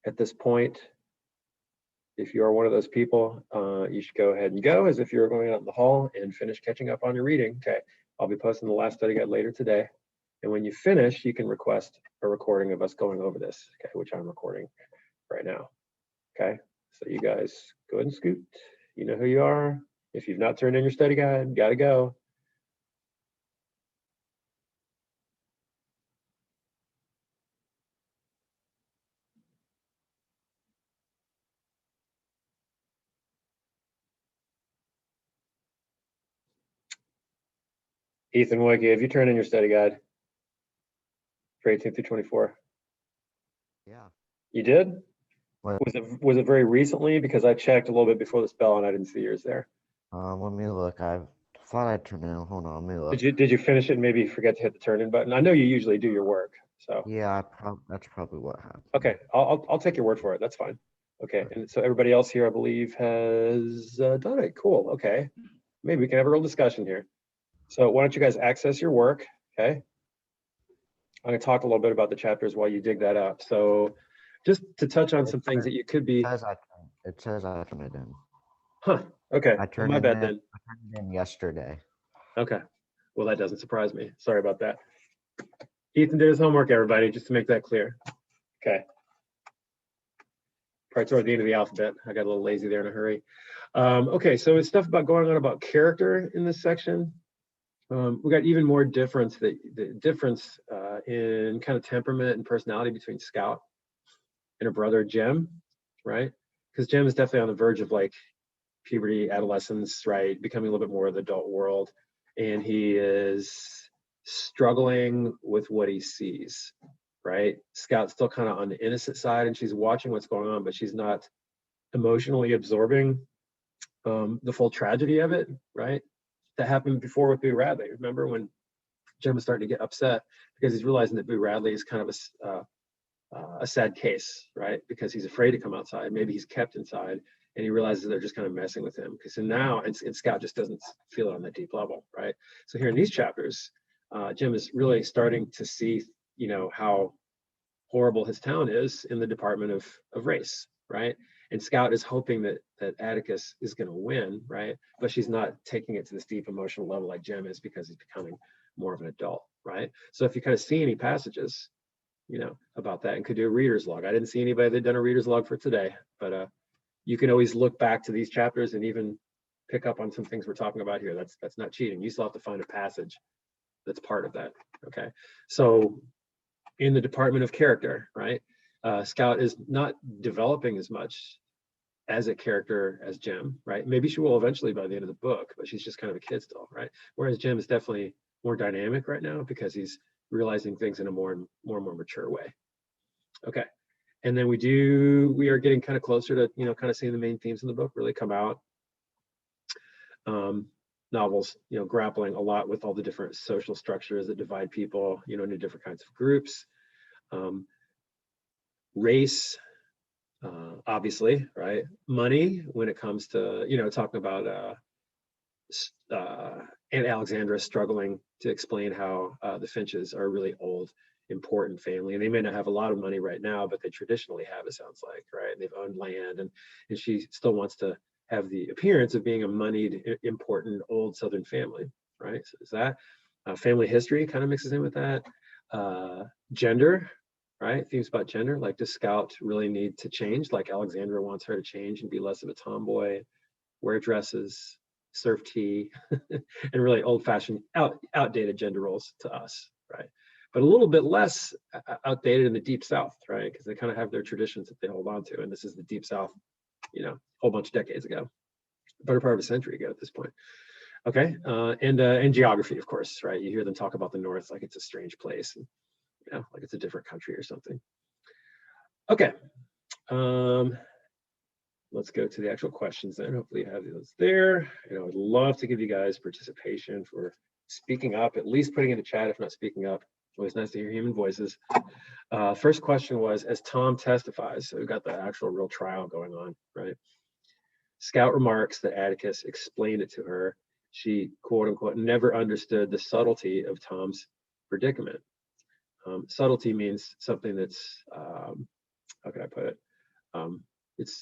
at this point, if you are one of those people, you should go ahead and go as if you were going out in the hall and finish catching up on your reading. Okay, I'll be posting the last study guide later today. And when you finish, you can request a recording of us going over this, okay, which I'm recording right now. Okay, so you guys go ahead and scoot. You know who you are. If you've not turned in your study guide, gotta go. Ethan Wicke, have you turned in your study guide for 18 through 24? Yeah. You did? What? Was it very recently? Because I checked a little bit before the spell and I didn't see yours there. Let me look. I thought I turned in. Hold on, let me look. Did you finish it and maybe forget to hit the turn in button? I know you usually do your work, so. Yeah, that's probably what happened. Okay, I'll take your word for it. That's fine. Okay, and so everybody else here, I believe, has done it. Cool. Okay, maybe we can have a real discussion here. So why don't you guys access your work? Okay, I'm going to talk a little bit about the chapters while you dig that up. So just to touch on some things that you could be. It says I turned it in. Huh. Okay. I turned My bad then. I turned it in yesterday. Okay. Well, that doesn't surprise me. Sorry about that. Ethan did his homework, everybody, just to make that clear. Okay. Right toward the end of the alphabet. I got a little lazy there in a hurry. Okay, so it's stuff about going on about character in this section. We got even more difference, the difference in kind of temperament and personality between Scout and her brother Jem, right? Because Jem is definitely on the verge of like puberty, adolescence, right? Becoming a little bit more of the adult world. And he is struggling with what he sees, right? Scout's still kind of on the innocent side and she's watching what's going on, but she's not emotionally absorbing the full tragedy of it, right? That happened before with Boo Radley. Remember when Jem was starting to get upset because he's realizing that Boo Radley is kind of a sad case, right? Because he's afraid to come outside. Maybe he's kept inside and he realizes they're just kind of messing with him. Because now, and Scout just doesn't feel it on that deep level, right? So here in these chapters, Jem is really starting to see, you know, how horrible his town is in the department of race, right? And Scout is hoping that Atticus is going to win, right? But she's not taking it to this deep emotional level like Jem is because he's becoming more of an adult, right? So if you kind of see any passages, you know, about that and could do a reader's log. I didn't see anybody that done a reader's log for today, but you can always look back to these chapters and even pick up on some things we're talking about here. That's not cheating. You still have to find a passage that's part of that, okay? So in the department of character, right? Scout is not developing as much as a character as Jem, right? Maybe she will eventually by the end of the book, but she's just kind of a kid still, right? Whereas Jem is definitely more dynamic right now because he's realizing things in a more mature way. Okay, and then we are getting kind of closer to, you know, kind of seeing the main themes in the book really come out. Novels, you know, grappling a lot with all the different social structures that divide people, you know, into different kinds of groups. Race, obviously, right? Money, when it comes to, you know, talking about Aunt Alexandra struggling to explain how the Finches are a really old, important family, and they may not have a lot of money right now, but they traditionally have, it sounds like, right? And they've owned land, and she still wants to have the appearance of being a moneyed, important, old Southern family, right? So is that family history kind of mixes in with that. Gender, right? Themes about gender, like does Scout really need to change? Like Alexandra wants her to change and be less of a tomboy, wear dresses, serve tea, and really old-fashioned, outdated gender roles to us, right? But a little bit less outdated in the Deep South, right? Because they kind of have their traditions that they hold on to, and this is the Deep South, you know, a whole bunch of decades ago, better part of a century ago at this point. Okay, and geography, of course, right? You hear them talk about the North like it's a strange place, and, you know, like it's a different country or something. Okay, let's go to the actual questions then. Hopefully you have those there. And I would love to give you guys participation for speaking up, at least putting in the chat, if not speaking up. Always nice to hear human voices. First question was, as Tom testifies, so we've got the actual real trial going on, right? Scout remarks that Atticus explained it to her. She, quote unquote, never understood the subtlety of Tom's predicament. Subtlety means something that's, how can I put it?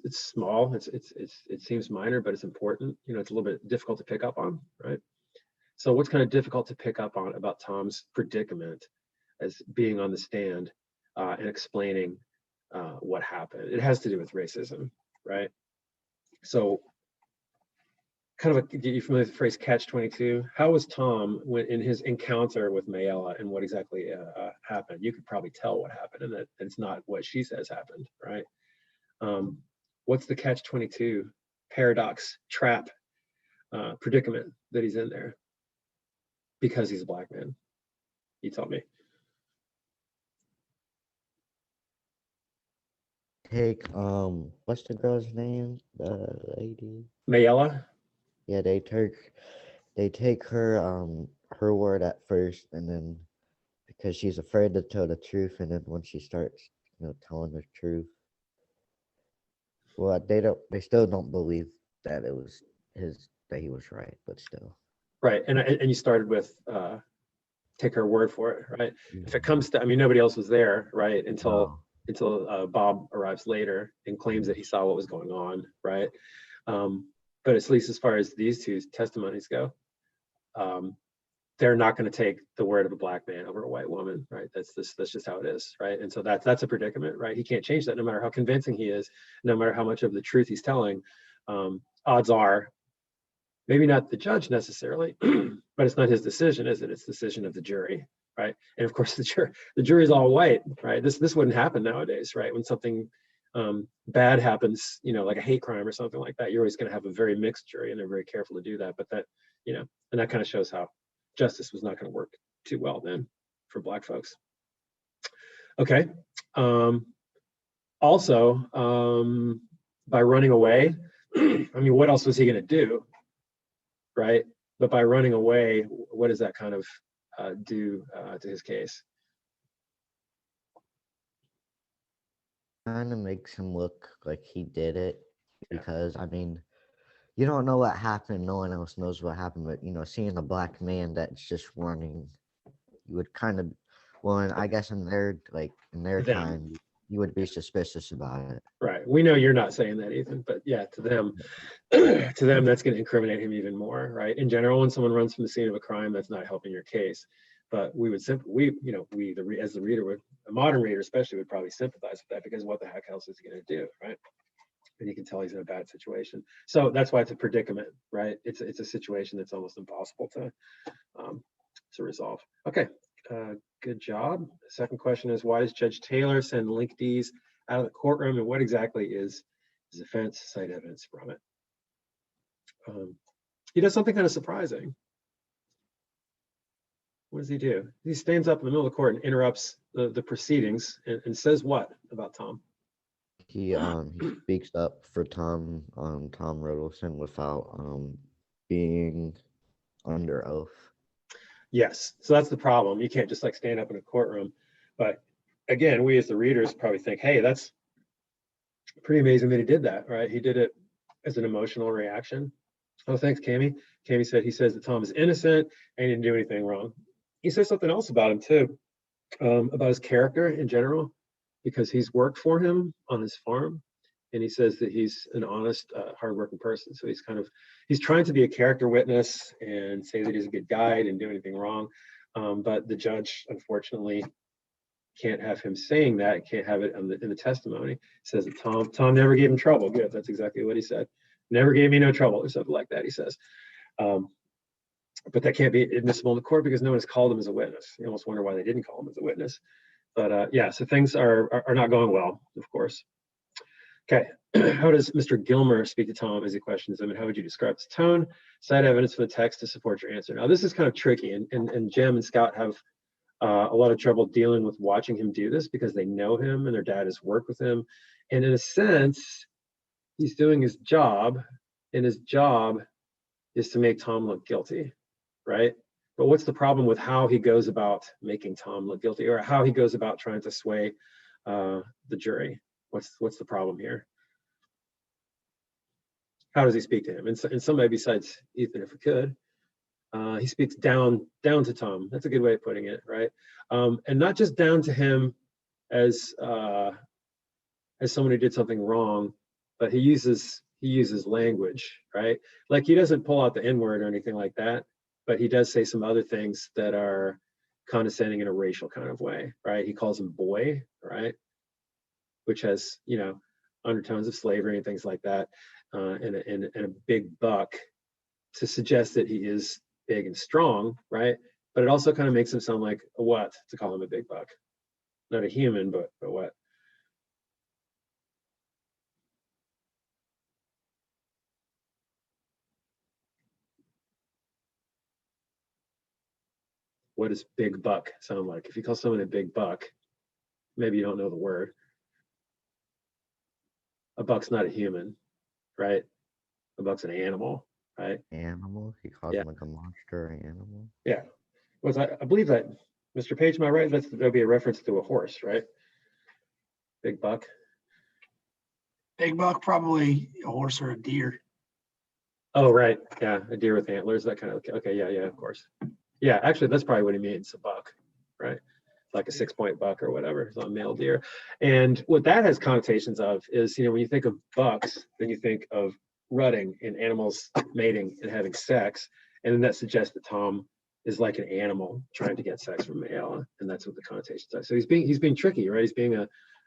it's small. It seems minor, but it's important. You know, it's a little bit difficult to pick up on, right? So what's kind of difficult to pick up on about Tom's predicament as being on the stand and explaining what happened? It has to do with racism, right? So kind of a, you familiar with the phrase catch-22? How was Tom when in his encounter with Mayella, and what exactly happened? You could probably tell what happened, and that it's not what she says happened, right? What's the catch-22 paradox, trap, predicament that he's in there? Because he's a black man. You tell me. Take what's the girl's name? The lady. Mayella? Yeah, they take her her word at first, and then because she's afraid to tell the truth, and then when she starts, telling the truth, well, they still don't believe that it was that he was right, but still. Right, and you started with take her word for it, right? If it Yeah. comes to, I mean, nobody else was there, right? Until No. Bob arrives later and claims that he saw what was going on, right? But at least as far as these two testimonies go, they're not going to take the word of a black man over a white woman, right? That's just how it is, right? And so that's a predicament, right? He can't change that, no matter how convincing he is, no matter how much of the truth he's telling. Odds are, maybe not the judge necessarily, but it's not his decision, is it? It's the decision of the jury, right? And of course, the jury's all white, right? This wouldn't happen nowadays, right? When something bad happens, like a hate crime or something like that, you're always going to have a very mixed jury, and they're very careful to do that. But that, and that kind of shows how justice was not going to work too well then for black folks. Okay. Also, by running away, I mean, what else was he going to do? Right? But by running away, what does that kind of do to his case? Kind of makes him look like he did it, Yeah. because I mean, you don't know what happened. No one else knows what happened, but seeing a black man that's just running, you would kind of, well, and I guess in their Them. time, you would be suspicious about it. Right. We know you're not saying that, Ethan, but yeah, to them, that's going to incriminate him even more, right? In general, when someone runs from the scene of a crime, that's not helping your case. But we would simply, as the reader would, a modern reader especially, would probably sympathize with that, because what the heck else is he going to do, right? And you can tell he's in a bad situation. So that's why it's a predicament, right? It's a situation that's almost impossible to resolve. Okay, good job. The second question is, why does Judge Taylor send Link D's out of the courtroom, and what exactly is his offense? Cite evidence from it. He does something kind of surprising. What does he do? He stands up in the middle of the court and interrupts the proceedings and says what about Tom? He speaks up for Tom Riddleson without being under oath. Yes, so that's the problem. You can't just like stand up in a courtroom. But again, we as the readers probably think, hey, that's pretty amazing that he did that, right? He did it as an emotional reaction. Oh, thanks, Cami. Cami said he says that Tom is innocent and he didn't do anything wrong. He says something else about him too, about his character in general, because he's worked for him on his farm, and he says that he's an honest, hardworking person. So he's trying to be a character witness and say that he's a good guy, didn't do anything wrong. But the judge, unfortunately, can't have him saying that. Can't have it in the testimony. It says that Tom never gave him trouble. Good, that's exactly what he said. Never gave me no trouble, or something like that. He says. But that can't be admissible in the court because no one has called him as a witness. You almost wonder why they didn't call him as a witness. But yeah, so things are not going well, of course. Okay, how does Mr. Gilmer speak to Tom as he questions him, and how would you describe his tone? Cite evidence from the text to support your answer. Now, this is kind of tricky, and Jim and Scott have a lot of trouble dealing with watching him do this because they know him and their dad has worked with him. And in a sense, he's doing his job, and his job is to make Tom look guilty, right? But what's the problem with how he goes about making Tom look guilty, or how he goes about trying to sway the jury? What's the problem here? How does he speak to him? And somebody besides Ethan, if we could, he speaks down to Tom. That's a good way of putting it, right? And not just down to him as someone who did something wrong, but he uses language, right? Like he doesn't pull out the N-word or anything like that, but he does say some other things that are condescending in a racial kind of way, right? He calls him boy, right? Which has, undertones of slavery and things like that, and a big buck to suggest that he is big and strong, right? But it also kind of makes him sound like a what to call him a big buck, not a human, but what? What does big buck sound like? If you call someone a big buck, maybe you don't know the word. A buck's not a human, right? A buck's an animal, right? Animal. He calls Yeah, him like a monster animal. yeah. I believe that, Mr. Page, am I right? That'll be a reference to a horse, right? Big buck. Big buck, probably a horse or a deer. Oh, right. Yeah, a deer with antlers, that kind of. Okay, yeah, of course. Yeah, actually, that's probably what he means, a buck, right? Like a 6-point buck or whatever, it's a male deer. And what that has connotations of is, when you think of bucks, then you think of rutting and animals mating and having sex. And then that suggests that Tom is like an animal trying to get sex from Mayella. And that's what the connotations are. So he's being tricky, right? He's being you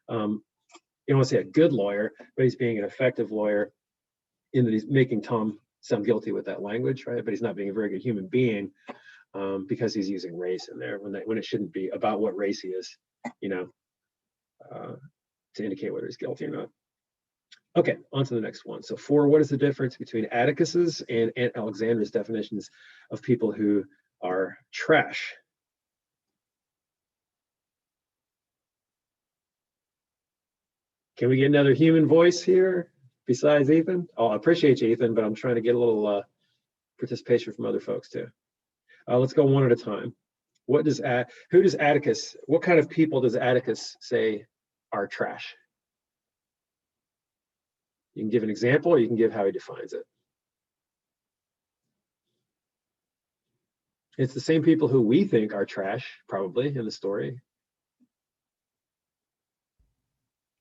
don't want to say a good lawyer, but he's being an effective lawyer in that he's making Tom sound guilty with that language, right? But he's not being a very good human being, because he's using race in there when it shouldn't be about what race he is, to indicate whether he's guilty or not. Okay, on to the next one. So 4, what is the difference between Atticus's and Aunt Alexandra's definitions of people who are trash? Can we get another human voice here besides Ethan? Oh, I appreciate you, Ethan, but I'm trying to get a little participation from other folks too. Let's go one at a time. What kind of people does Atticus say are trash? You can give an example or you can give how he defines it. It's the same people who we think are trash, probably, in the story.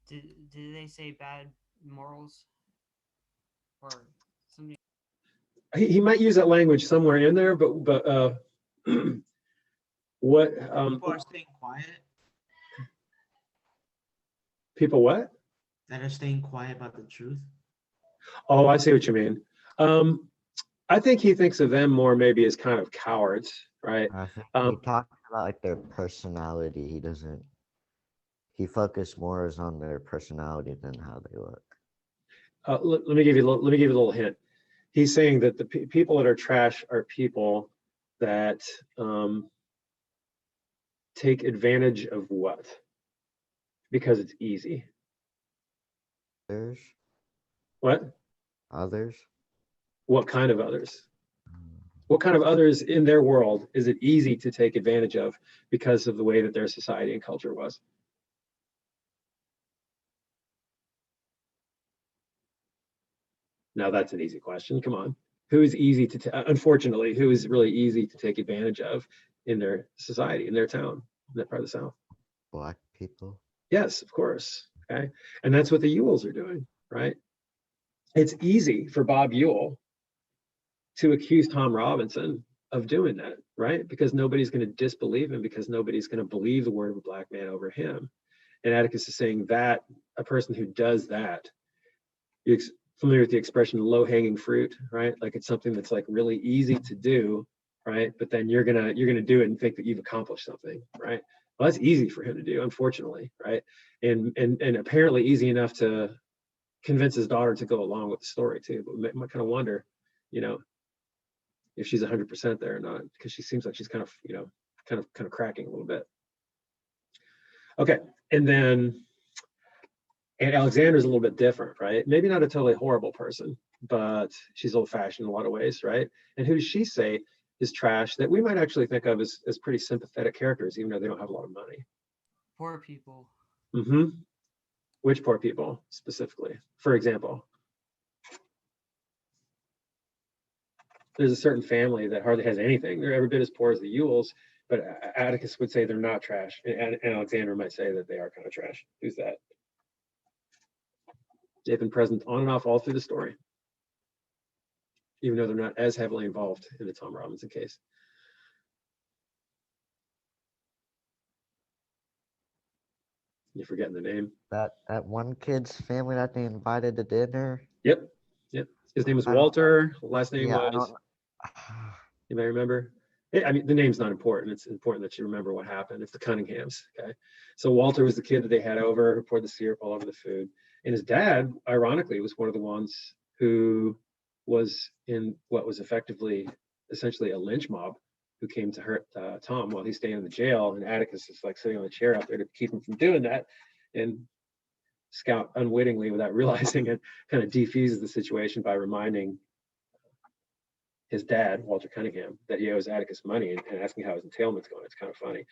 Did they say bad morals? Or something? He might use that language somewhere in there, but what People are staying quiet. people what? That are staying quiet about the truth. Oh, I see what you mean. I think he thinks of them more maybe as kind of cowards, right? I think he talks about like their personality. He focused more on their personality than how they look. Let me give you a little hint. He's saying that the people that are trash are people that take advantage of what? Because it's easy. Others? What? Others? What kind of others? What kind of others in their world is it easy to take advantage of because of the way that their society and culture was? Now that's an easy question. Come on. Who is easy to, unfortunately, who is really easy to take advantage of in their society, in their town, in that part of the South? Black people? Yes, of course. Okay. And that's what the Ewells are doing, right? It's easy for Bob Ewell to accuse Tom Robinson of doing that, right? Because nobody's going to disbelieve him, because nobody's going to believe the word of a black man over him. And Atticus is saying that a person who does that, you're familiar with the expression low-hanging fruit, right? Like it's something that's like really easy to do, right? But then you're gonna do it and think that you've accomplished something, right? Well, that's easy for him to do, unfortunately, right? And apparently easy enough to convince his daughter to go along with the story too. But we might kind of wonder, if she's 100% there or not, because she seems like she's kind of cracking a little bit. Okay, and then Aunt Alexandra's a little bit different, right? Maybe not a totally horrible person, but she's old-fashioned in a lot of ways, right? And who does she say is trash that we might actually think of as pretty sympathetic characters, even though they don't have a lot of money? Poor people. Mm-hmm. Which poor people specifically? For example, there's a certain family that hardly has anything. They're every bit as poor as the Ewells, but Atticus would say they're not trash, and Alexandra might say that they are kind of trash. Who's that? They've been present on and off all through the story, even though they're not as heavily involved in the Tom Robinson case. You're forgetting the name. That one kid's family that they invited to dinner. Yep. His name was I don't- Walter. Last name Yeah, I was, don't. you may remember. I mean, the name's not important. It's important that you remember what happened. It's the Cunninghams. Okay. So Walter was the kid that they had over who poured the syrup all over the food. And his dad, ironically, was one of the ones who was in what was essentially a lynch mob who came to hurt Tom while he's staying in the jail. And Atticus is like sitting on the chair out there to keep him from doing that. And Scout unwittingly, without realizing it, kind of defuses the situation by reminding his dad, Walter Cunningham, that he owes Atticus money and asking how his entailment's going. It's kind of funny.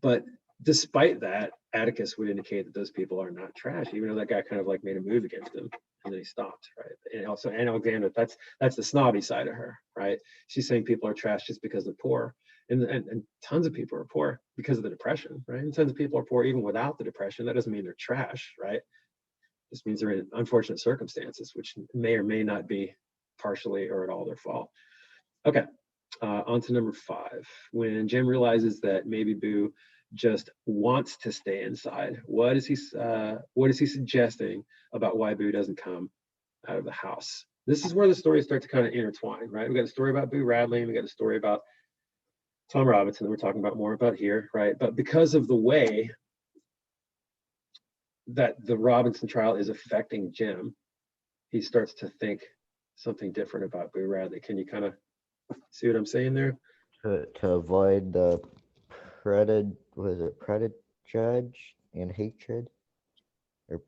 But despite that, Atticus would indicate that those people are not trash, even though that guy kind of like made a move against him and then he stopped, right? And also Anne Alexander, that's the snobby side of her, right? She's saying people are trash just because they're poor. And tons of people are poor because of the depression, right? And tons of people are poor even without the depression. That doesn't mean they're trash, right? This means they're in unfortunate circumstances, which may or may not be partially or at all their fault. Okay, on to number 5. When Jim realizes that maybe Boo just wants to stay inside, what is he suggesting about why Boo doesn't come out of the house? This is where the stories start to kind of intertwine, right? We got a story about Boo Radley, and we got a story about Tom Robinson that we're talking about more about here, right? But because of the way that the Robinson trial is affecting Jim, he starts to think something different about Boo Radley. Can you kind of see what I'm saying there? To avoid the judge and hatred or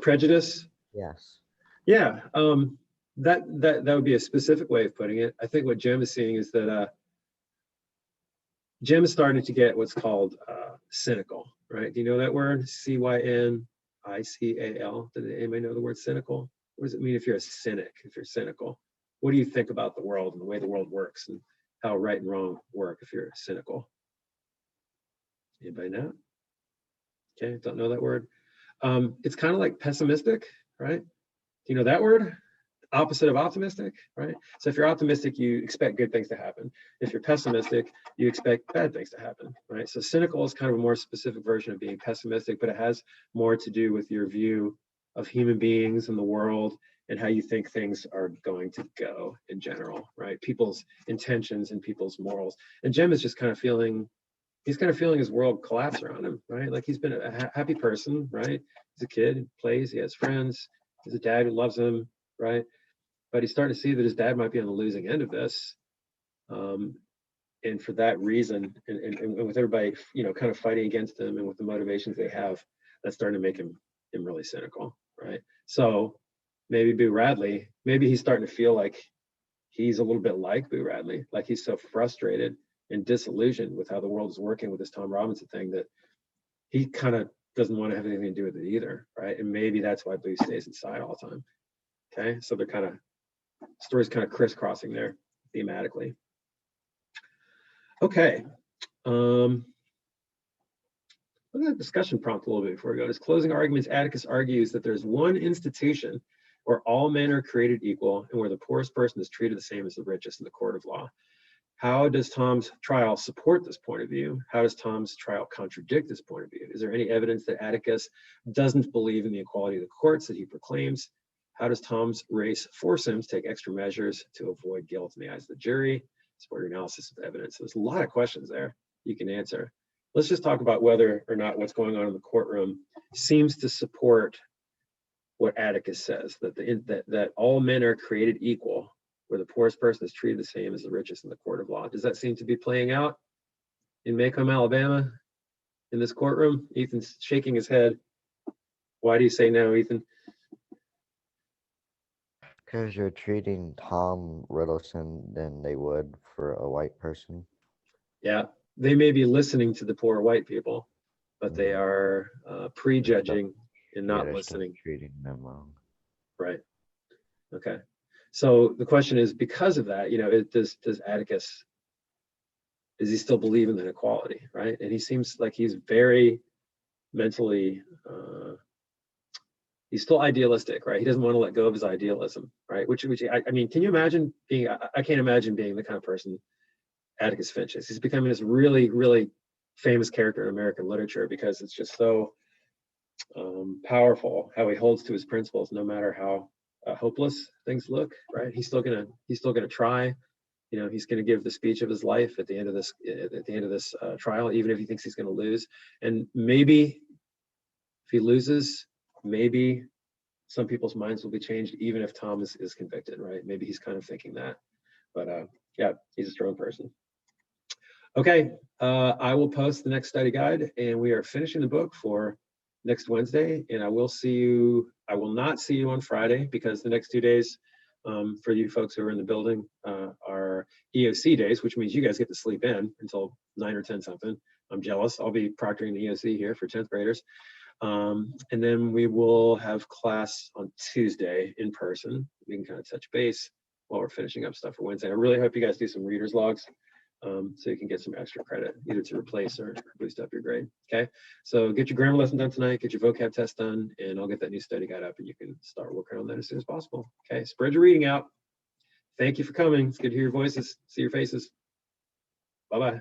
Prejudice. Yes. Yeah, that would be a specific way of putting it. I think what Jim is seeing is that Jim is starting to get what's called cynical, right? Do you know that word? CYNICAL. Does anybody know the word cynical? What does it mean if you're a cynic, if you're cynical? What do you think about the world and the way the world works and how right and wrong work if you're cynical? Anybody know? Okay, don't know that word. It's kind of like pessimistic, right? Do you know that word? Opposite of optimistic, right? So if you're optimistic, you expect good things to happen. If you're pessimistic, you expect bad things to happen, right? So cynical is kind of a more specific version of being pessimistic, but it has more to do with your view of human beings and the world and how you think things are going to go in general, right? People's intentions and people's morals. And Jim is just kind of feeling, he's kind of feeling his world collapse around him, right? Like he's been a happy person, right? He's a kid, he plays, he has friends, he's a dad who loves him, right? But he's starting to see that his dad might be on the losing end of this. And for that reason, and with everybody, kind of fighting against him and with the motivations they have, that's starting to make him really cynical, right? So maybe Boo Radley, maybe he's starting to feel like he's a little bit like Boo Radley, like he's so frustrated and disillusioned with how the world is working with this Tom Robinson thing that he kind of doesn't want to have anything to do with it either, right? And maybe that's why Boo stays inside all the time. Okay, so they're kind of, stories kind of crisscrossing there thematically. Okay. Look at that discussion prompt a little bit before we go. His closing arguments, Atticus argues that there's one institution where all men are created equal and where the poorest person is treated the same as the richest in the court of law. How does Tom's trial support this point of view? How does Tom's trial contradict this point of view? Is there any evidence that Atticus doesn't believe in the equality of the courts that he proclaims? How does Tom's race force him to take extra measures to avoid guilt in the eyes of the jury? Support your analysis of evidence. So there's a lot of questions there you can answer. Let's just talk about whether or not what's going on in the courtroom seems to support what Atticus says, that all men are created equal, where the poorest person is treated the same as the richest in the court of law. Does that seem to be playing out in Macomb, Alabama, in this courtroom? Ethan's shaking his head. Why do you say no, Ethan? Because you're treating Tom Riddleson than they would for a white person. Yeah, they may be listening to the poor white people, but they Mhm. are prejudging and not they're still listening. treating them wrong. Right. Okay. So the question is, because of that, does Atticus, does he still believe in that equality, right? And he seems like he's very mentally he's still idealistic, right? He doesn't want to let go of his idealism, right? Which I mean, can you imagine being? I can't imagine being the kind of person Atticus Finch is. He's becoming this really, really famous character in American literature because it's just so powerful how he holds to his principles, no matter how hopeless things look, right? He's still gonna try. You know, he's going to give the speech of his life at the end of this trial, even if he thinks he's going to lose. And maybe if he loses, maybe some people's minds will be changed, even if Tom is convicted, right? Maybe he's kind of thinking that. But yeah, he's a strong person. Okay, I will post the next study guide, and we are finishing the book for next Wednesday. And I will not see you on Friday, because the next 2 days, for you folks who are in the building, are EOC days, which means you guys get to sleep in until 9 or 10 something. I'm jealous. I'll be proctoring the EOC here for 10th graders. And then we will have class on Tuesday in person. We can kind of touch base while we're finishing up stuff for Wednesday. I really hope you guys do some readers logs, so you can get some extra credit, either to replace or boost up your grade. Okay, so get your grammar lesson done tonight, get your vocab test done, and I'll get that new study guide up, and you can start working on that as soon as possible. Okay, spread your reading out. Thank you for coming. It's good to hear your voices, see your faces. Bye-bye.